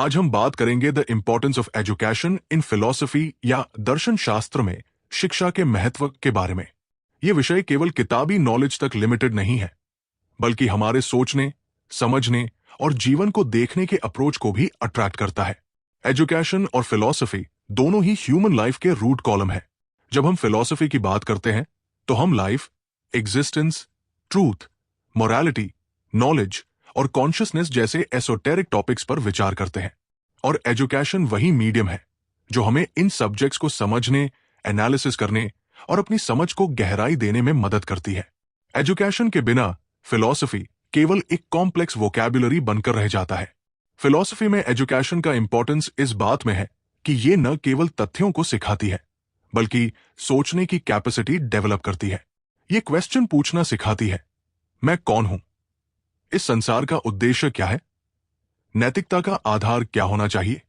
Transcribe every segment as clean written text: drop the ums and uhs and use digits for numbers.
आज हम बात करेंगे the importance of education in philosophy या दर्शन शास्त्र में शिक्षा के महत्व के बारे में। यह विषय केवल किताबी नॉलेज तक लिमिटेड नहीं है, बल्कि हमारे सोचने, समझने और जीवन को देखने के अप्रोच को भी अट्रैक्ट करता है। एजुकेशन और फिलॉसफी दोनों ही ह्यूमन लाइफ के रूट कॉलम है। जब हम फिलॉसफी की बात करते हैं तो हम life, existence, truth, morality, knowledge और कॉन्शियसनेस जैसे एसोटेरिक टॉपिक्स पर विचार करते हैं। और एजुकेशन वही मीडियम है जो हमें इन सब्जेक्ट्स को समझने, एनालिसिस करने और अपनी समझ को गहराई देने में मदद करती है। एजुकेशन के बिना फिलॉसफी केवल एक कॉम्प्लेक्स वोकैबुलरी बनकर रह जाता है। फिलॉसफी में एजुकेशन का इंपॉर्टेंस इस बात में है कि ये न केवल तथ्यों को सिखाती है, बल्कि सोचने की कैपेसिटी डेवलप करती है। ये क्वेश्चन पूछना सिखाती है, मैं कौन हूं? इस संसार का उद्देश्य क्या है? नैतिकता का आधार क्या होना चाहिए?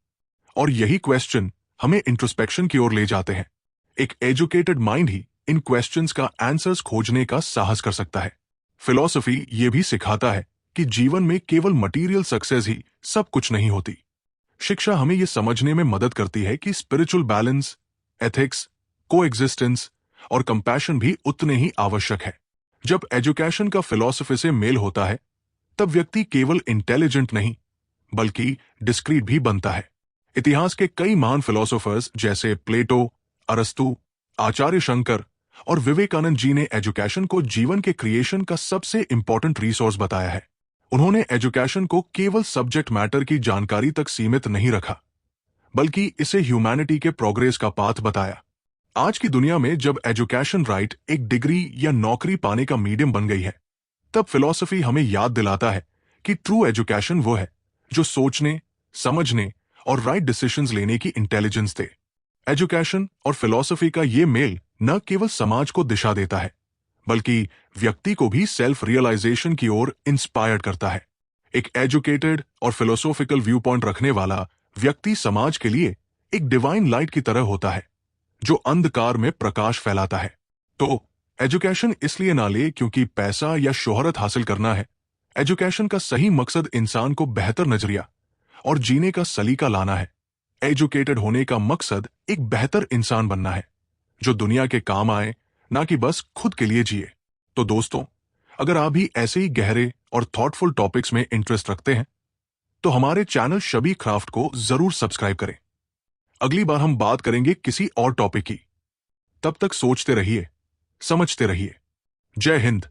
और यही क्वेश्चन हमें इंट्रोस्पेक्शन की ओर ले जाते हैं। एक एजुकेटेड माइंड ही इन क्वेश्चंस का आंसर्स खोजने का साहस कर सकता है। फिलॉसफी ये भी सिखाता है कि जीवन में केवल मटेरियल सक्सेस ही सब कुछ नहीं होती। शिक्षा हमें यह समझने में मदद करती है कि स्पिरिचुअल बैलेंस, एथिक्स, कोएग्जिस्टेंस और कंपैशन भी उतने ही आवश्यक है। जब एजुकेशन का फिलॉसफी से मेल होता है, तब व्यक्ति केवल इंटेलिजेंट नहीं, बल्कि डिस्क्रीट भी बनता है। इतिहास के कई महान फिलोसोफर्स जैसे प्लेटो, अरस्तु, आचार्य शंकर और विवेकानंद जी ने एजुकेशन को जीवन के क्रिएशन का सबसे इंपॉर्टेंट रिसोर्स बताया है। उन्होंने एजुकेशन को केवल सब्जेक्ट मैटर की जानकारी तक सीमित नहीं रखा, बल्कि इसे ह्यूमैनिटी के प्रोग्रेस का पाथ बताया। आज की दुनिया में जब एजुकेशन राइट एक डिग्री या नौकरी पाने का मीडियम बन गई है, तब फिलॉसफी हमें याद दिलाता है कि ट्रू एजुकेशन वो है जो सोचने, समझने और राइट डिसीजंस लेने की इंटेलिजेंस दे। एजुकेशन और फिलॉसफी का ये मेल न केवल समाज को दिशा देता है, बल्कि व्यक्ति को भी सेल्फ रियलाइजेशन की ओर इंस्पायर्ड करता है। एक एजुकेटेड और फिलोसॉफिकल व्यू पॉइंट रखने वाला व्यक्ति समाज के लिए एक डिवाइन लाइट की तरह होता है, जो अंधकार में प्रकाश फैलाता है। तो एजुकेशन इसलिए ना ले क्योंकि पैसा या शोहरत हासिल करना है। एजुकेशन का सही मकसद इंसान को बेहतर नजरिया और जीने का सलीका लाना है। एजुकेटेड होने का मकसद एक बेहतर इंसान बनना है, जो दुनिया के काम आए, ना कि बस खुद के लिए जिए। तो दोस्तों, अगर आप भी ऐसे ही गहरे और थॉटफुल टॉपिक्स में इंटरेस्ट रखते हैं, तो हमारे चैनल शबी क्राफ्ट को जरूर सब्सक्राइब करें। अगली बार हम बात करेंगे किसी और टॉपिक की। तब तक सोचते रहिए, समझते रहिए। जय हिंद।